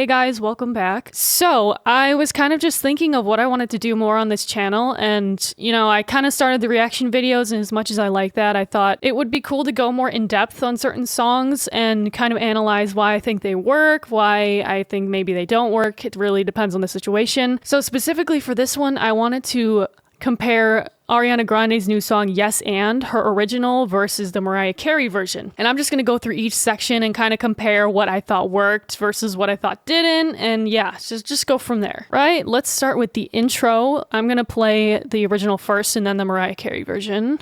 Hey guys, welcome back. So I was kind of just thinking of what I wanted to do more on this channel, and I kind of started the reaction videos, and as much as I like that, I thought it would be cool to go more in depth on certain songs and kind of analyze why I think they work, why I think maybe they don't work. It really depends on the situation. So specifically for this one, I wanted to compare Ariana Grande's new song Yes and, her original, versus the Mariah Carey version. And I'm just gonna go through each section and kind of compare what I thought worked versus what I thought didn't, and yeah, just go from there. Right, let's start with the intro. I'm gonna play the original first and then the Mariah Carey version.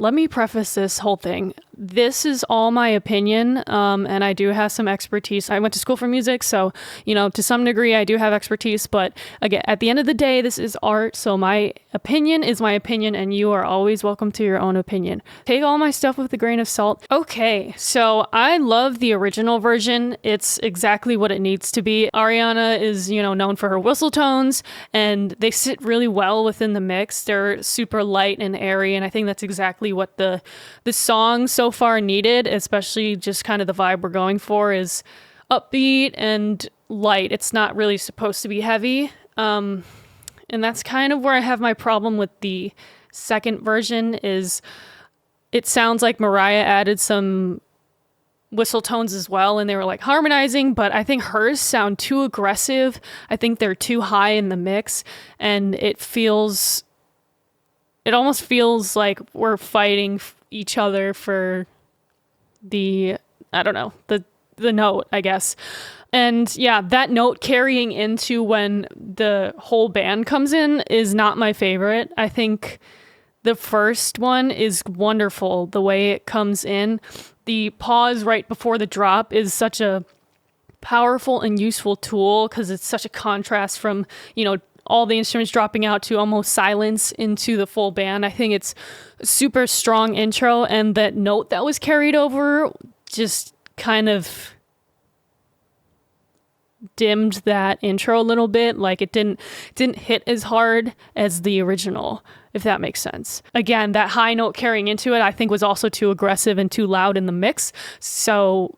Let me preface this whole thing. This is all my opinion, and I do have some expertise. I went to school for music, so, to some degree I do have expertise, but again, at the end of the day, this is art, so my opinion is my opinion, and you are always welcome to your own opinion. Take all my stuff with a grain of salt. Okay, so I love the original version. It's exactly what it needs to be. Ariana is, known for her whistle tones, and they sit really well within the mix. They're super light and airy, and I think that's exactly what the song so far needed, especially just kind of the vibe we're going for is upbeat and light. It's not really supposed to be heavy. And that's kind of where I have my problem with the second version is it sounds like Mariah added some whistle tones as well, and they were like harmonizing, but I think hers sound too aggressive. I think they're too high in the mix, and it almost feels like we're fighting each other for the note, I guess. And yeah, that note carrying into when the whole band comes in is not my favorite. I think the first one is wonderful, the way it comes in. The pause right before the drop is such a powerful and useful tool because it's such a contrast from, all the instruments dropping out to almost silence into the full band. I think it's a super strong intro, and that note that was carried over just kind of dimmed that intro a little bit. Like it didn't hit as hard as the original, if that makes sense. Again, that high note carrying into it, I think was also too aggressive and too loud in the mix. So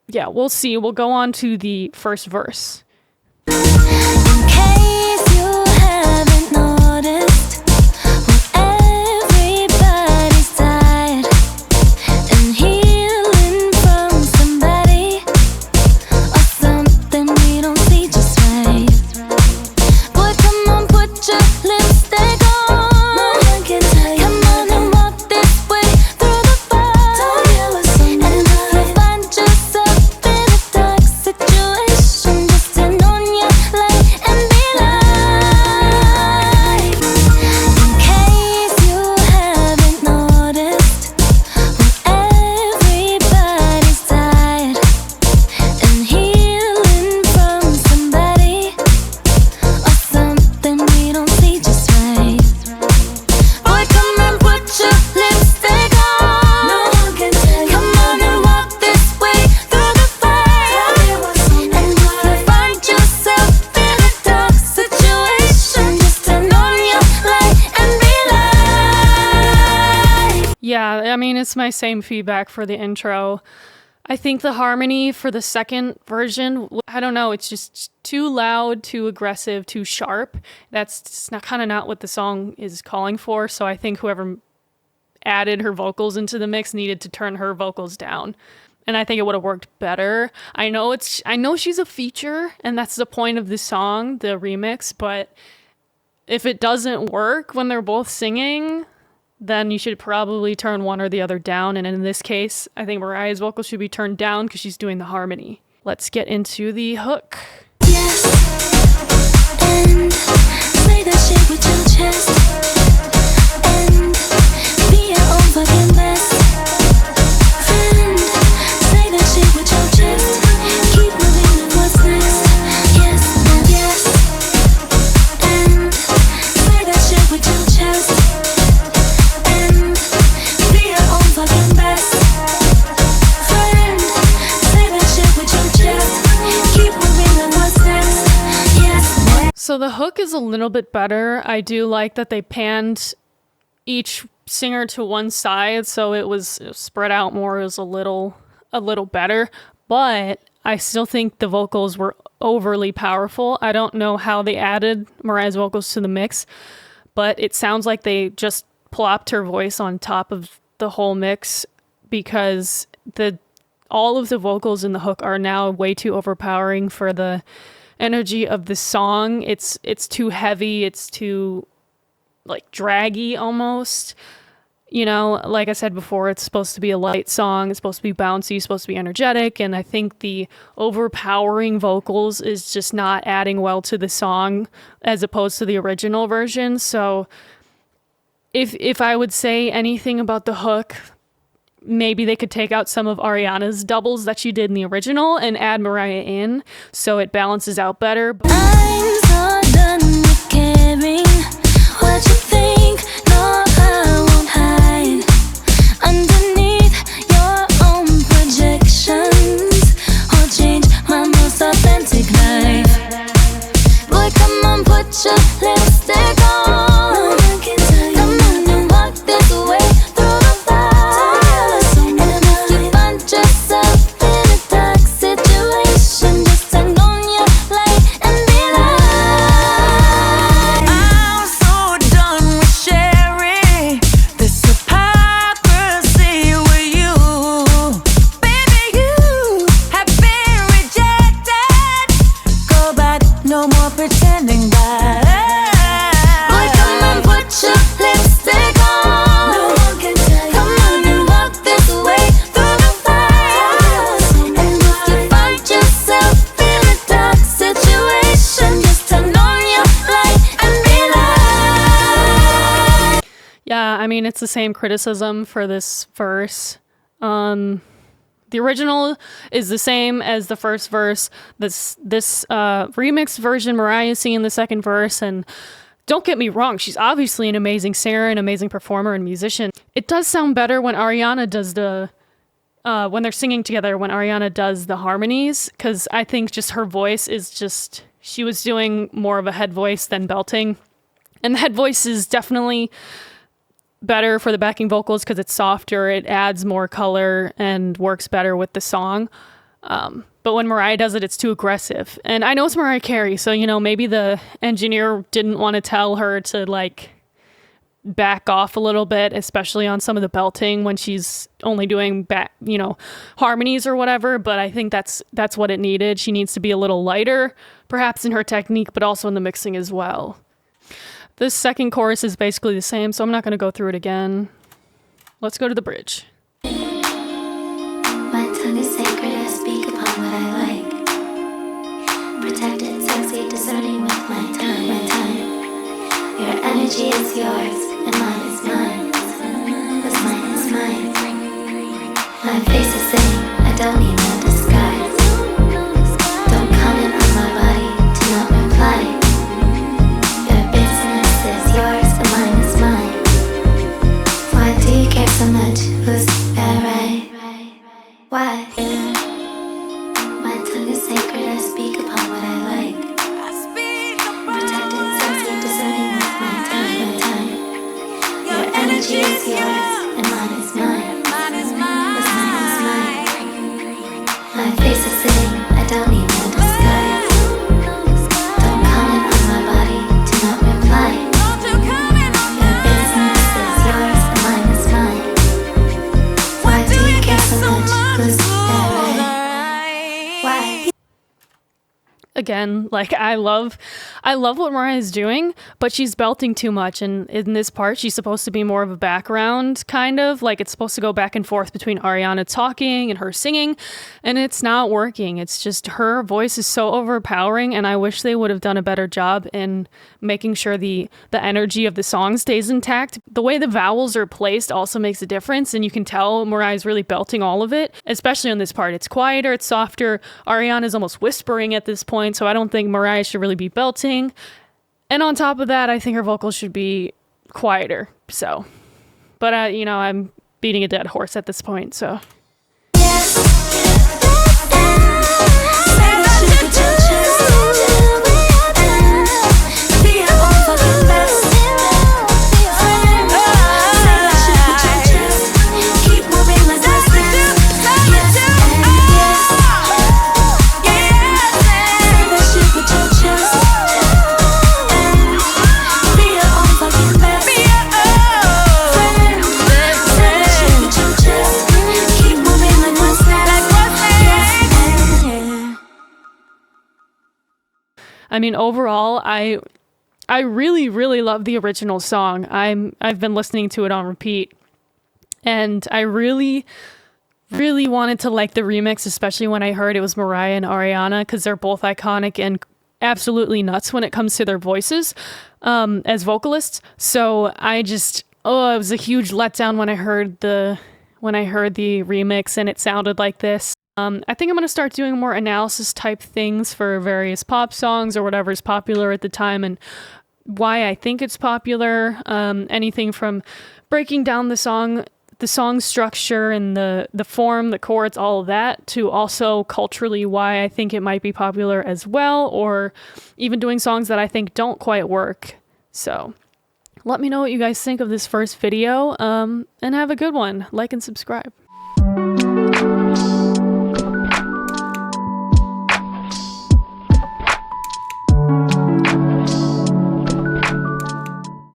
yeah, we'll see. We'll go on to the first verse. I mean, it's my same feedback for the intro. I think the harmony for the second version, I don't know, it's just too loud, too aggressive, too sharp. That's just not kind of not what the song is calling for. So I think whoever added her vocals into the mix needed to turn her vocals down. And I think it would have worked better. I know she's a feature, and that's the point of the song, the remix, but if it doesn't work when they're both singing, then you should probably turn one or the other down. And in this case, I think Mariah's vocals should be turned down because she's doing the harmony. Let's get into the hook. Yes, and play that shit with your chest, and be your own fucking best friend. Say that shit with your chest, keep moving with what's next. Yes, and yes, and play that shit with your chest, and be your own fucking best friend. Say that shit with your chest, keep moving with what's next. Yes. So the hook is a little bit better. I do like that they panned each singer to one side, so it was spread out more. It was a little better, but I still think the vocals were overly powerful. I don't know how they added Mariah's vocals to the mix, but it sounds like they just plopped her voice on top of the whole mix because all of the vocals in the hook are now way too overpowering for the energy of the song. It's too heavy, it's too like draggy almost. You know, like I said before, it's supposed to be a light song, it's supposed to be bouncy, it's supposed to be energetic, and I think the overpowering vocals is just not adding well to the song as opposed to the original version. So if I would say anything about the hook, maybe they could take out some of Ariana's doubles that she did in the original and add Mariah in so it balances out better. I'm so done with caring what you think. No, I won't hide underneath your own projections or change my most authentic life. Boy, come on, put your lipstick on. Come on and walk this way through the fire. And if you find yourself in a dark situation, just turn on your light and be like, I'm so done with sharing this hypocrisy with you. Baby, you have been rejected. Go back, no more pretending that. Boy, come on, put your lipstick on. No one can tell you. Come on and walk this way through the fire. And if you find yourself in a dark situation, just turn on your light and be like. Yeah, I mean, it's the same criticism for this verse. The original is the same as the first verse. This remixed version, Mariah is singing the second verse, and don't get me wrong, she's obviously an amazing singer, an amazing performer and musician. It does sound better when Ariana does when they're singing together, when Ariana does the harmonies, because I think just her voice is just, she was doing more of a head voice than belting. And the head voice is definitely better for the backing vocals because it's softer, it adds more color and works better with the song. But when Mariah does it, it's too aggressive. And I know it's Mariah Carey, so, you know, maybe the engineer didn't want to tell her to, like, back off a little bit, especially on some of the belting when she's only doing harmonies or whatever. But I think that's what it needed. She needs to be a little lighter, perhaps in her technique, but also in the mixing as well. This second chorus is basically the same, so I'm not going to go through it again. Let's go to the bridge. My tongue is sacred, I speak upon what I like. Protected, sexy, discerning with my tongue. Your energy is yours, and mine is mine. What's mine is mine. My face is saying, I don't need no disguise. Don't comment on my body, do not reply. Your business is yours, and mine is mine. Why do you care so much? Who's that right? Why? My tongue is sacred, I speak upon what I like. Protected, sexy, discerning with my tongue. Your energy is yours, and mine is mine. again, like I love what Mariah's doing, but she's belting too much. And in this part, she's supposed to be more of a background, kind of like it's supposed to go back and forth between Ariana talking and her singing, and it's not working. It's just her voice is so overpowering, and I wish they would have done a better job in making sure the energy of the song stays intact. The way the vowels are placed also makes a difference, and you can tell Mariah's really belting all of it, especially on this part. It's quieter, it's softer. Ariana's almost whispering at this point, so I don't think Mariah should really be belting. And on top of that, I think her vocals should be quieter. So, but I'm beating a dead horse at this point, so. I mean, overall, I really, really love the original song. I've been listening to it on repeat, and I really, really wanted to like the remix, especially when I heard it was Mariah and Ariana, because they're both iconic and absolutely nuts when it comes to their voices as vocalists. So it was a huge letdown when I heard the remix and it sounded like this. I think I'm going to start doing more analysis type things for various pop songs or whatever's popular at the time and why I think it's popular. Anything from breaking down the song structure and the form, the chords, all of that, to also culturally why I think it might be popular as well, or even doing songs that I think don't quite work. So let me know what you guys think of this first video, and have a good one. Like and subscribe.